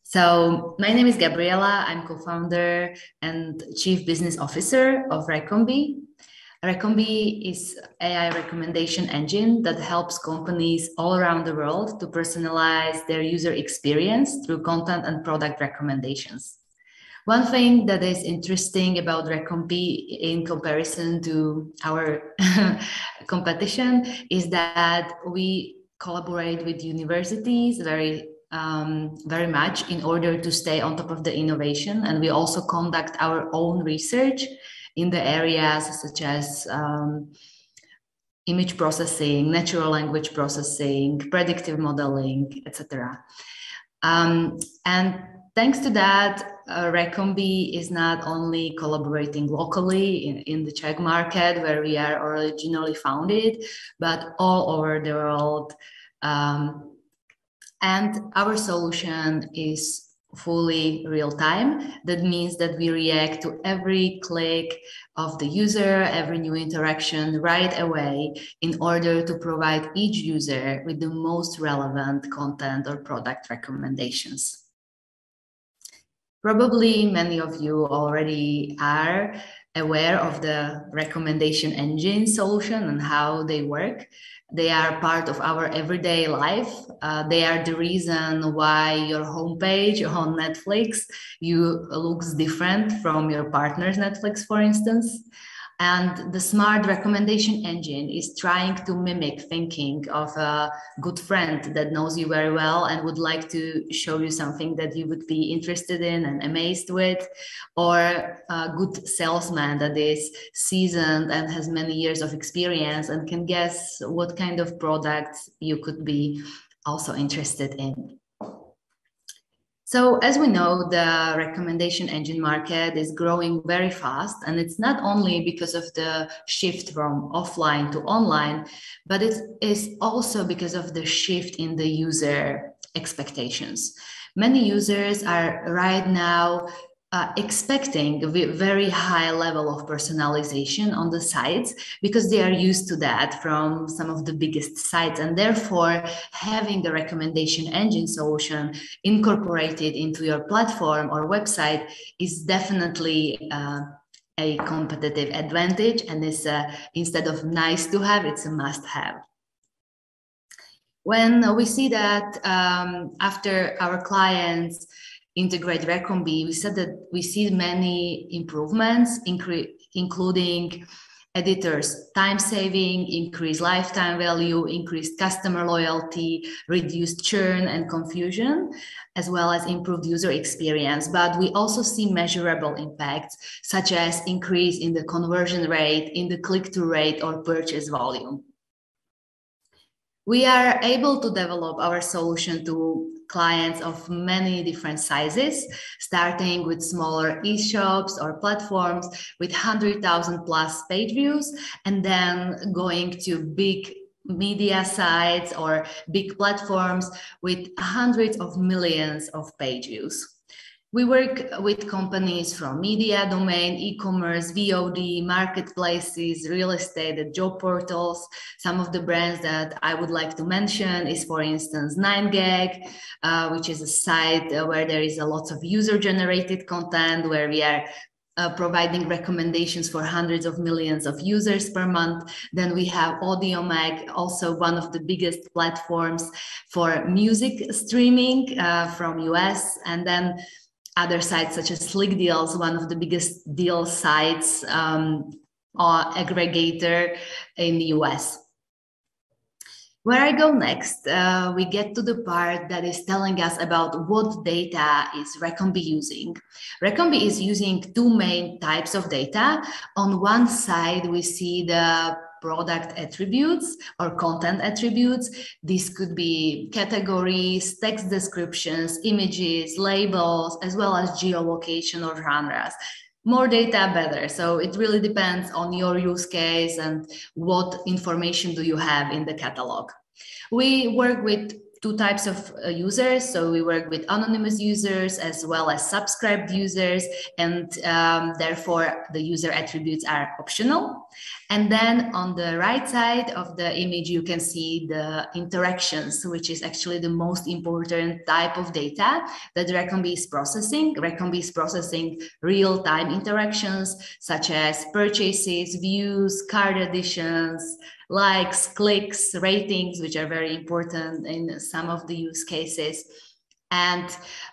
So my name is Gabriela. I'm co-founder and chief business officer of Recombee. Recombee is AI recommendation engine that helps companies all around the world to personalize their user experience through content and product recommendations. One thing that is interesting about Recombee in comparison to our competition is that we collaborate with universities very much in order to stay on top of the innovation. And we also conduct our own research in the areas such as image processing, natural language processing, predictive modeling, etc. And thanks to that, Recombee is not only collaborating locally in the Czech market, where we are originally founded, but all over the world. And our solution is fully real-time. That means that we react to every click of the user, every new interaction right away in order to provide each user with the most relevant content or product recommendations. Probably many of you already are aware of the recommendation engine solution and how they work. They are part of our everyday life. They are the reason why your homepage on Netflix looks different from your partner's Netflix, for instance. And the smart recommendation engine is trying to mimic thinking of a good friend that knows you very well and would like to show you something that you would be interested in and amazed with, or a good salesman that is seasoned and has many years of experience and can guess what kind of products you could be also interested in. So as we know, the recommendation engine market is growing very fast, and it's not only because of the shift from offline to online, but it is also because of the shift in the user expectations. Many users are right now expecting a very high level of personalization on the sites because they are used to that from some of the biggest sites, and therefore having a recommendation engine solution incorporated into your platform or website is definitely a competitive advantage, and is instead of nice to have, it's a must have. When we see that after our clients integrate Recombee, we said that we see many improvements, including editors' time saving, increased lifetime value, increased customer loyalty, reduced churn and confusion, as well as improved user experience. But we also see measurable impacts, such as increase in the conversion rate, in the click-through rate, or purchase volume. We are able to develop our solution to clients of many different sizes, starting with smaller e-shops or platforms with 100,000 plus page views, and then going to big media sites or big platforms with hundreds of millions of page views. We work with companies from media domain, e-commerce, VOD, marketplaces, real estate, and job portals. Some of the brands that I would like to mention is, for instance, 9gag, which is a site where there is a lot of user-generated content, where we are providing recommendations for hundreds of millions of users per month. Then we have AudioMag, also one of the biggest platforms for music streaming from US. And then other sites such as Slick Deals, one of the biggest deal sites aggregator in the US. Where I go next, we get to the part that is telling us about what data is Recombee using. Recombee is using two main types of data. On one side, we see the product attributes or content attributes. These could be categories, text descriptions, images, labels, as well as geolocation or genres. More data, better. So it really depends on your use case and what information do you have in the catalog. We work with two types of users. So we work with anonymous users as well as subscribed users, and therefore the user attributes are optional. And then on the right side of the image, you can see the interactions, which is actually the most important type of data that Recombee is processing. Recombee is processing real-time interactions, such as purchases, views, cart additions, likes, clicks, ratings, which are very important in some of the use cases. And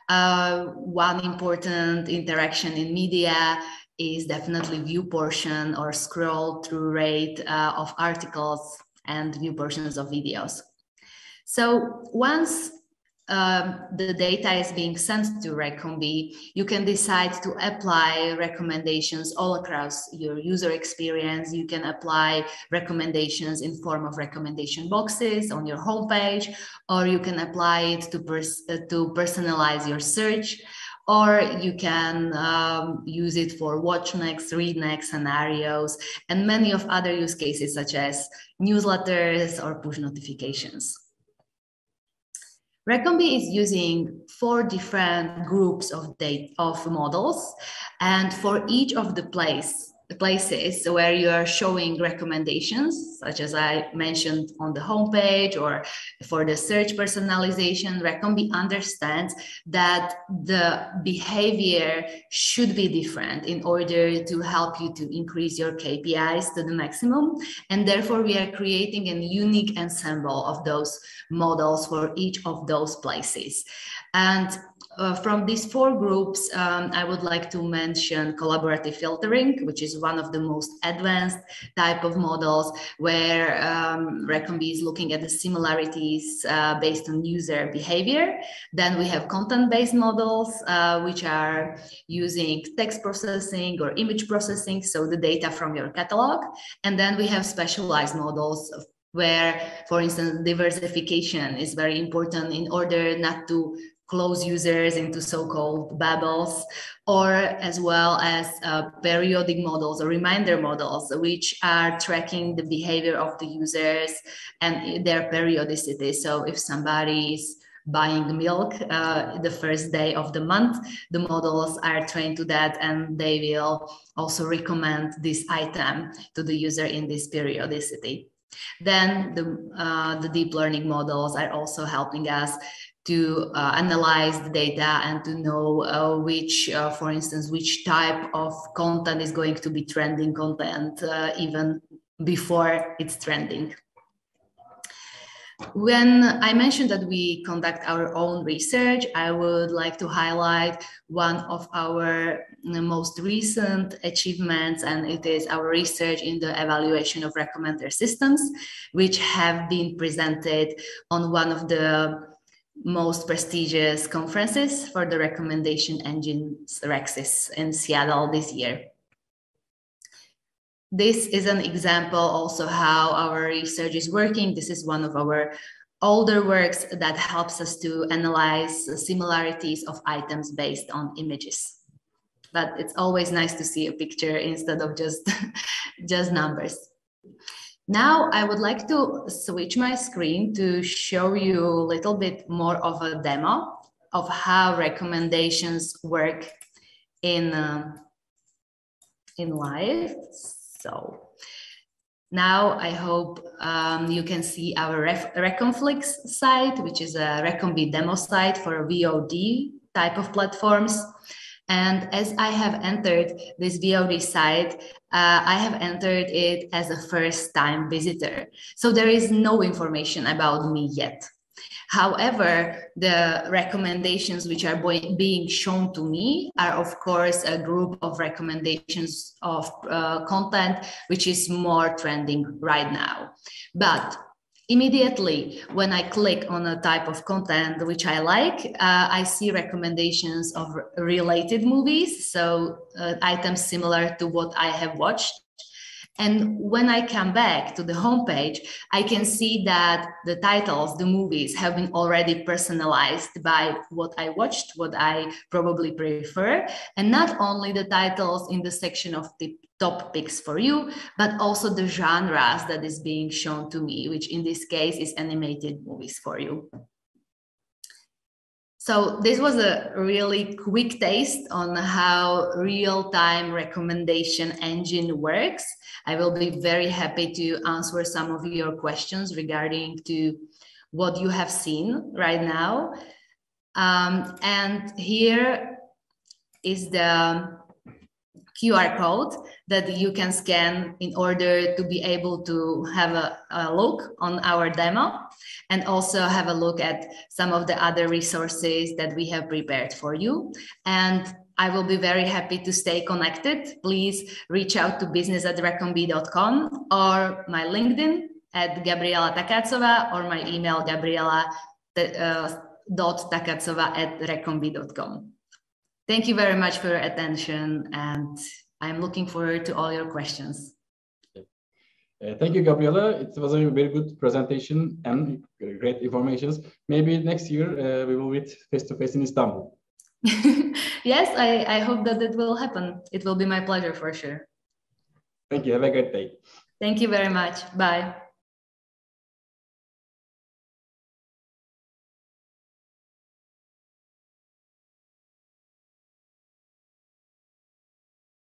one important interaction in media is definitely view portion or scroll through rate of articles and view portions of videos. So once the data is being sent to Recombee, you can decide to apply recommendations all across your user experience. You can apply recommendations in form of recommendation boxes on your homepage, or you can apply it to personalize your search, or you can use it for watch next, read next scenarios, and many of other use cases such as newsletters or push notifications. Recombee is using 4 different groups of models, and for each of the places where you are showing recommendations, such as I mentioned on the homepage, or for the search personalization, Recombee understands that the behavior should be different in order to help you to increase your KPIs to the maximum. And therefore, we are creating a unique ensemble of those models for each of those places. And from these 4 groups, I would like to mention collaborative filtering, which is one of the most advanced type of models, where Recombee is looking at the similarities based on user behavior. Then we have content-based models, which are using text processing or image processing, so the data from your catalog. And then we have specialized models where, for instance, diversification is very important in order not to close users into so-called bubbles, or as well as periodic models or reminder models, which are tracking the behavior of the users and their periodicity. So if somebody is buying milk the first day of the month, the models are trained to that, and they will also recommend this item to the user in this periodicity. Then the deep learning models are also helping us to analyze the data and to know which, for instance, which type of content is going to be trending content even before it's trending. When I mentioned that we conduct our own research, I would like to highlight one of our most recent achievements, and it is our research in the evaluation of recommender systems, which have been presented on one of the most prestigious conferences for the recommendation engines, Rexis, in Seattle this year. This is an example also how our research is working. This is one of our older works that helps us to analyze similarities of items based on images. But it's always nice to see a picture instead of just numbers. Now I would like to switch my screen to show you a little bit more of a demo of how recommendations work in live. So now I hope you can see our Reconflix site, which is a Recombee demo site for VOD type of platforms. And as I have entered this VOD site, I have entered it as a first-time visitor. So there is no information about me yet. However, the recommendations which are being shown to me are, of course, a group of recommendations of content which is more trending right now. But immediately when I click on a type of content which I like, I see recommendations of related movies, so items similar to what I have watched. And when I come back to the homepage, I can see that the titles, the movies, have been already personalized by what I watched, what I probably prefer. And not only the titles in the section of the top picks for you, but also the genres that is being shown to me, which in this case is animated movies for you. So this was a really quick taste on how real-time recommendation engine works. I will be very happy to answer some of your questions regarding to what you have seen right now. And here is the QR code that you can scan in order to be able to have a look on our demo and also have a look at some of the other resources that we have prepared for you. And I will be very happy to stay connected. Please reach out to business@recombee.com or my LinkedIn at Gabriela Takacova or my email gabriela.takacova@recombee.com. Thank you very much for your attention, and I'm looking forward to all your questions. Thank you, Gabriela. It was a very good presentation and great information. Maybe next year we will meet face-to-face in Istanbul. Yes, I hope that it will happen. It will be my pleasure for sure. Thank you. Have a great day. Thank you very much. Bye.